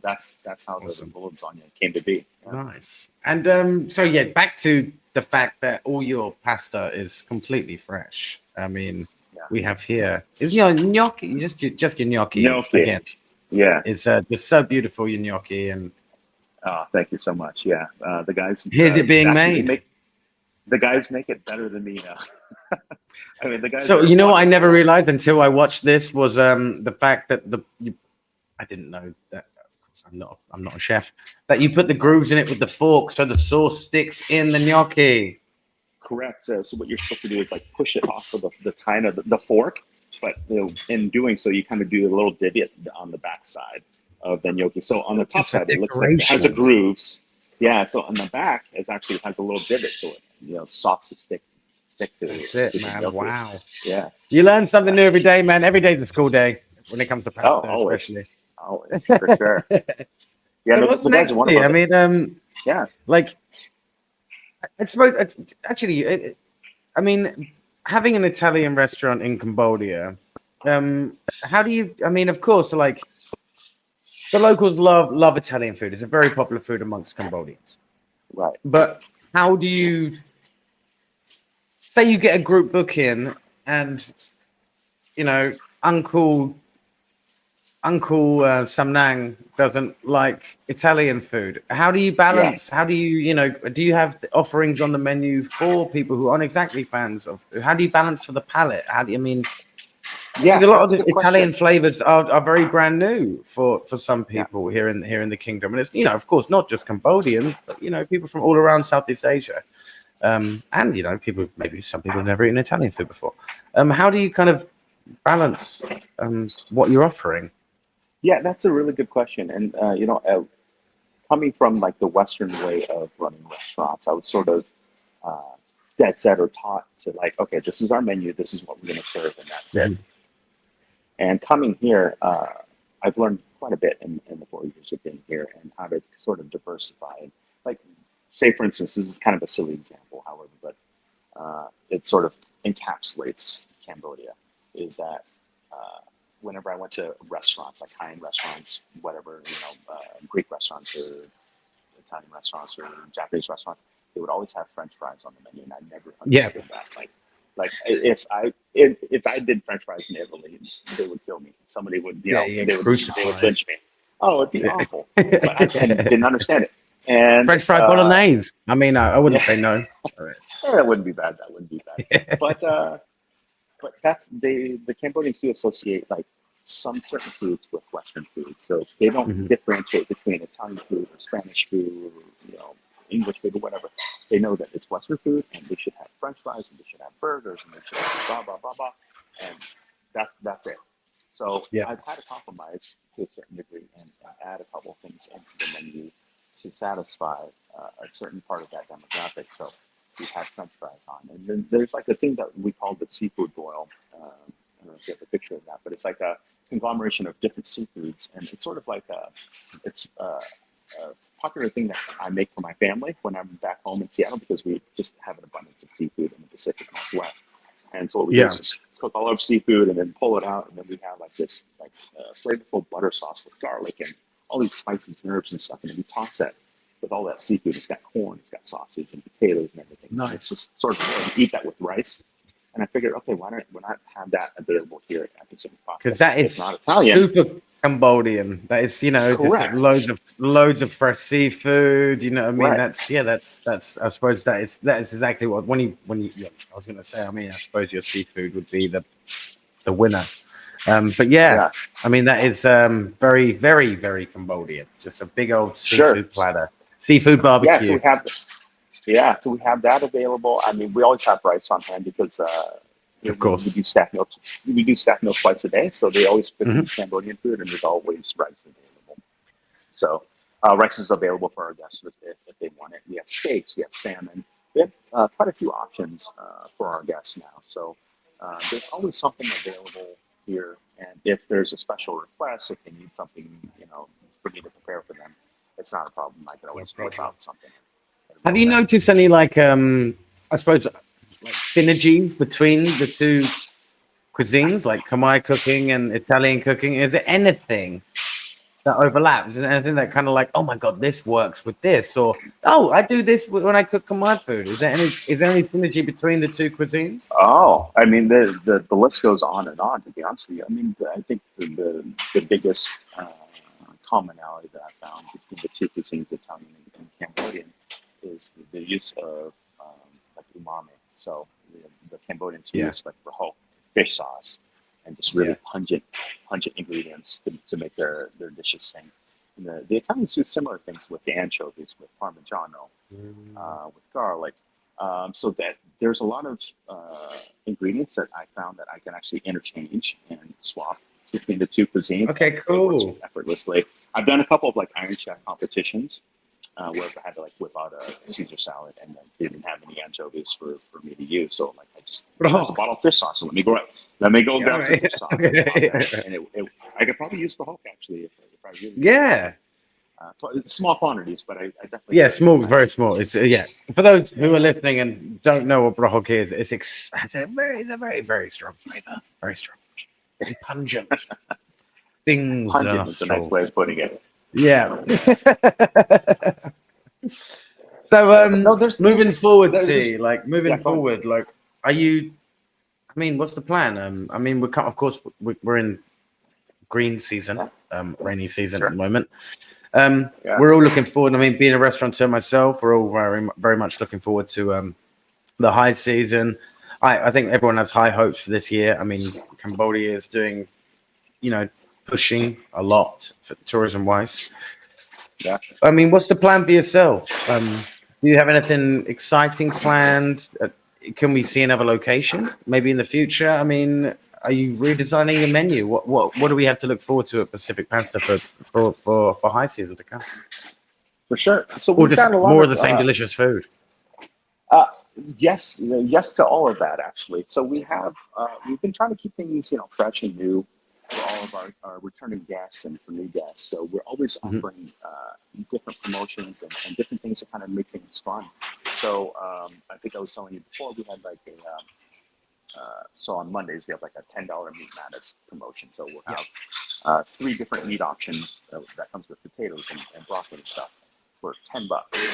B: that's how
A: Awesome.
B: the lasagna came to be. Yeah.
A: Nice. And so yeah, back to the fact that all your pasta is completely fresh. I mean, we have here is your gnocchi, just your gnocchi
B: Gnocchi.
A: again.
B: Yeah.
A: It's just so beautiful, your gnocchi, and
B: Oh, thank you so much. Yeah, the guys.
A: here's it being
B: actually
A: made.
B: The guys make it better than me now. I mean, the guys.
A: So
B: are
A: you know what I never
B: wonderful.
A: realized until I watched this was the fact that I didn't know that. Of course, I'm not a chef. That you put the grooves in it with the fork so the sauce sticks in the gnocchi.
B: Correct. So what you're supposed to do is like push it off of the tine of the fork, but in doing so, you kind of do a little divot on the back side of the gnocchi. So on the top
A: It's a
B: side, it looks like it has the
A: decoration.
B: grooves. Yeah. So on the back, it actually has a little divot so it sauce to stick to
A: That's
B: to
A: it,
B: the
A: man.
B: gnocchi.
A: Wow.
B: Yeah.
A: You learn something new every day, man. Every day's a school day when it comes to
B: Oh,
A: pasta,
B: always,
A: especially.
B: for sure. Yeah.
A: So
B: No,
A: what's
B: the guys are
A: next
B: wonderful.
A: here? I mean,
B: Yeah.
A: like I suppose actually, I mean, having an Italian restaurant in Cambodia, how do you? I mean, of course, like the locals love Italian food. It's a very popular food amongst Cambodians.
B: Right.
A: But how do you say you get a group booking and Uncle Samnang doesn't like Italian food? How do you balance? How do you do you have offerings on the menu for people who aren't exactly fans of? How do you balance for the palate? How do you
B: Yeah.
A: a lot of
B: That's a
A: the
B: good
A: Italian
B: question.
A: flavors are very brand new for some
B: Yeah.
A: people here in the kingdom, and it's of course not just Cambodians, but people from all around Southeast Asia. And maybe some people have never eaten Italian food before. How do you kind of balance what you're offering?
B: Yeah, that's a really good question. And coming from like the Western way of running restaurants, I was sort of dead set or taught to like, okay, this is our menu, this is what we're going to serve, and that's it. And coming here, I've learned quite a bit in the 4 years of being here, and how to sort of diversify. Like, say for instance, this is kind of a silly example, however, but it sort of encapsulates Cambodia. Is that whenever I went to restaurants, like high-end restaurants, whatever, Greek restaurants or Italian restaurants or Japanese restaurants, they would always have French fries on the menu, and I never understood that. Like if I did French fries in Italy, they would kill me. Somebody would, they would lynch me. Oh, it'd be awful. But I didn't understand it. And
A: French fry bolognese. I mean, I wouldn't say no.
B: That wouldn't be bad. But that's the Cambodians do associate like some certain foods with Western food, so they don't differentiate between Italian food or Spanish food or English food or whatever. They know that it's Western food, and they should have French fries, and they should have burgers, and they should have blah blah blah blah, and that's it. So I've had to compromise to a certain degree and add a couple of things into the menu to satisfy a certain part of that demographic. So we have French fries on, and then there's like a thing that we call the seafood boil. I don't know if you have a picture of that, but it's like a conglomeration of different seafoods, and it's sort of like a popular thing that I make for my family when I'm back home in Seattle, because we just have an abundance of seafood in the Pacific Northwest. And so what we do is just cook all our seafood and then pull it out, and then we have like this flavorful butter sauce with garlic and all these spices and herbs and stuff, and then we toss that with all that seafood. It's got corn, it's got sausage and potatoes and everything.
A: Nice.
B: And it's just sort of eat that with rice. And I figured, okay, why not have that available here at Pacific Pasta?
A: Because that is
B: not Italian.
A: Super Cambodian. That is, just loads of fresh seafood. You know what I mean?
B: Right.
A: That's. I suppose that is exactly what when you. I was going to say. I mean, I suppose your seafood would be the winner. But I mean that is very, very, very Cambodian. Just a big old seafood platter, seafood barbecue.
B: So we have that available. I mean, we always have rice on hand because,
A: of course,
B: we do staff meals. We do staff meals twice a day, so they always cook Cambodian food, and there's always rice available. So rice is available for our guests if they want it. We have steaks, we have salmon. We have quite a few options for our guests now. So there's always something available here, and if there's a special request, if they need something, for me to prepare for them, it's not a problem. I can always whip out something.
A: Have you noticed any I suppose, like synergies between the two cuisines, like Khmer cooking and Italian cooking? Is there anything that overlaps? Is there anything that kind of like, oh my god, this works with this, or I do this when I cook Khmer food? Is there any synergy between the two cuisines?
B: Oh, I mean, the list goes on and on. To be honest with you, I mean, I think the biggest commonality that I found between the two cuisines, Italian and Cambodian, is the use of like umami. So the Cambodians use like brahok, fish sauce, and just really pungent ingredients to make their dishes sing. And the Italians do similar things with the anchovies, with Parmigiano, with garlic. So that there's a lot of ingredients that I found that I can actually interchange and swap between the two cuisines.
A: Okay, cool.
B: Effortlessly. I've done a couple of like Iron Chef competitions where I had to like whip out a Caesar salad, and then they didn't have any anchovies for me to use. So like I just there's a bottle of fish sauce. So let me go grab some fish sauce. And I could probably use brahok actually if I really small quantities, but I definitely
A: small, very small. It's for those who are listening and don't know what brahok is, it's a very, very strong flavor, very strong, very pungent. Things
B: pungent is a nice way of putting it.
A: Yeah. So there's moving forward, are you? I mean, what's the plan? I mean, we're in green season, rainy season at the moment. We're all looking forward. I mean, being a restaurateur myself, we're all very, very much looking forward to the high season. I think everyone has high hopes for this year. I mean, Cambodia is doing, pushing a lot for tourism wise. I mean, what's the plan for yourself? Do you have anything exciting planned? Can we see another location maybe in the future? I mean, are you redesigning your menu? What do we have to look forward to at Pacific Pasta for high season to come?
B: For sure. So
A: Or
B: we've
A: just
B: got a lot
A: more
B: of
A: of the same delicious food?
B: yes to all of that actually. So we've been trying to keep things fresh and new for all of our returning guests and for new guests. So we're always offering different promotions and different things to kind of make things fun. So I think I was telling you before, we had like so on Mondays we have like a $10 meat madness promotion. So we'll have 3 different meat options that comes with potatoes and broccoli and stuff for $10,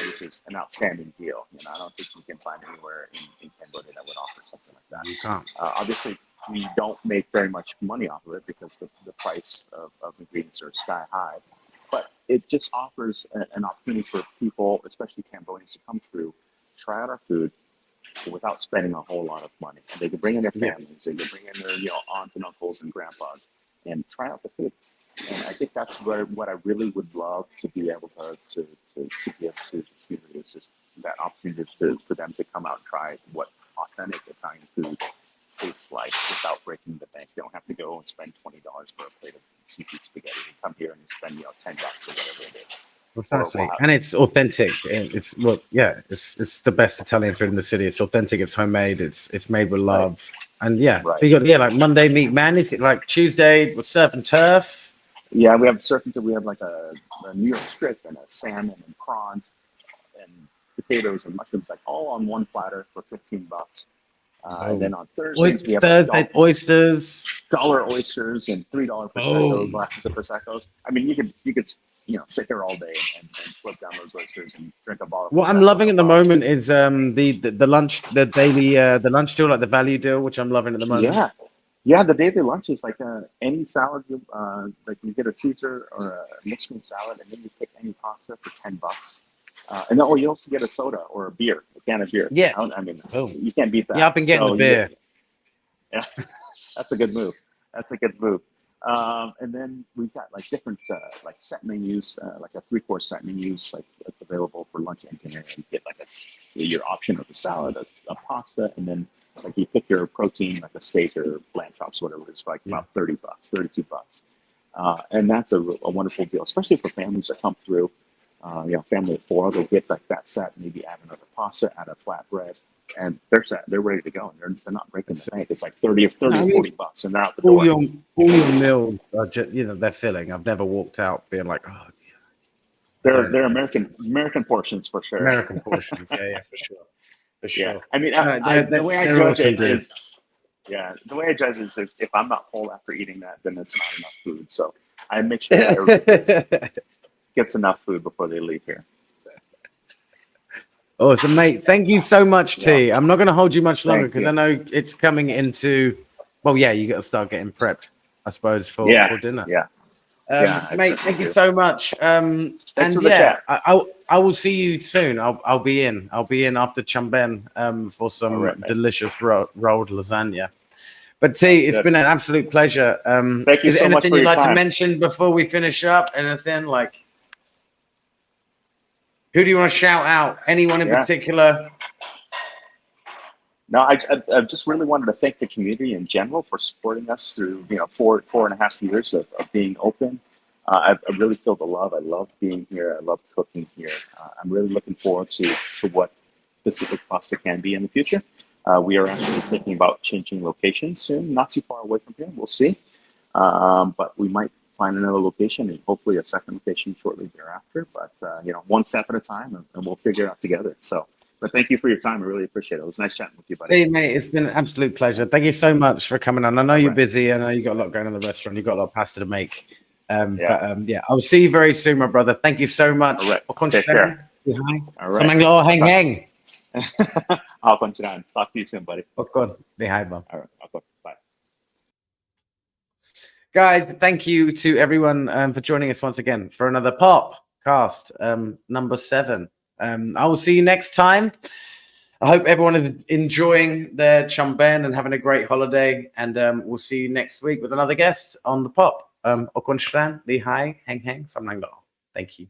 B: which is an outstanding deal. I don't think you can find anywhere in Cambodia that would offer something like that.
A: You can't.
B: Obviously, we don't make very much money off of it because the price of ingredients are sky high. But it just offers an opportunity for people, especially Cambodians, to come through, try out our food without spending a whole lot of money. And they can bring in their families, they can bring in their aunts and uncles and grandpas and try out the food. And I think that's what I really would love to be able to give to the community, is just that opportunity for them to come out and try what authentic Italian food tastes like without breaking the bank. They don't have to go and spend $20 for a plate of seafood spaghetti. They come here and spend $10 or whatever it is.
A: Precisely, and it's authentic. It's it's the best Italian food in the city. It's authentic. It's homemade. It's made with love. Right. And so you got like Monday meat man. Is it like Tuesday with surf and turf?
B: Yeah, we have surf and turf. We have like a New York strip and a salmon and prawns and potatoes and mushrooms, like all on one platter for $15. And then on Thursdays we have
A: oysters,
B: dollar oysters, and $3 prosecco glasses of proseccos. I mean, you could sit there all day and slip down those oysters and drink a bottle.
A: What I'm loving at the moment is the lunch, the daily the lunch deal, like the value deal, which I'm loving at the moment.
B: Yeah, the daily lunch is like any salad. Like you get a Caesar or a mixed green salad, and then you pick any pasta for $10. And then you also get a soda or a beer, a can of beer.
A: Yeah,
B: I mean, you can't beat that.
A: Yeah, I've been getting the beer.
B: Yeah, that's a good move. And then we've got like different like set menus, like a 3-course set menus, like that's available for lunch and dinner. You get like your option of a salad, a pasta, and then like you pick your protein, like a steak or lamb chops, whatever. It's like about $30, $32. And that's a wonderful deal, especially for families that come through. Family of 4, they'll get like that set, maybe add another pasta, add a flatbread, and they're set. They're ready to go. And they're not breaking the bank. It's like $30 or $40, and they're out the door.
A: All your meals are just, they're filling. I've never walked out being like, oh, yeah.
B: They're American portions for sure.
A: American portions, for sure.
B: Yeah. I mean, the way I judge it is, the way I judge it is if I'm not full after eating that, then it's not enough food. So I make sure that everybody gets enough food before they leave here.
A: Awesome, mate. Thank you so much, T. I'm not going to hold you much longer because I know it's coming into, you got to start getting prepped, I suppose, for dinner. Mate, thank you so much. I will see you soon. I'll be in after Chamben for some delicious rolled lasagna. But T, it's been an absolute pleasure.
B: Thank you
A: is
B: so
A: there
B: much
A: anything
B: for
A: you'd
B: your
A: like
B: time.
A: to mention before we finish up? Anything like, who do you want to shout out? Anyone in particular?
B: No, I just really wanted to thank the community in general for supporting us through 4.5 years of being open. I really feel the love. I love being here. I love cooking here. I'm really looking forward to what Pacific Pasta can be in the future. We are actually thinking about changing locations soon, not too far away from here. We'll see. But we might find another location and hopefully a second location shortly thereafter. But, one step at a time, and we'll figure it out together. But thank you for your time. I really appreciate it. It was nice chatting with you, buddy.
A: Hey, mate, it's been an absolute pleasure. Thank you so much for coming on. I know you're busy. I know you got a lot going on in the restaurant. You've got a lot of pasta to make. I'll see you very soon, my brother. Thank you so much.
B: All right. Take care. All right.
A: Hang.
B: I'll continue. Talk to you soon, buddy.
A: All right.
B: Bye.
A: Guys, thank you to everyone for joining us once again for another POPP-Cast number 7. I will see you next time. I hope everyone is enjoying their Chamben and having a great holiday. And we'll see you next week with another guest on the POPP. Thank you.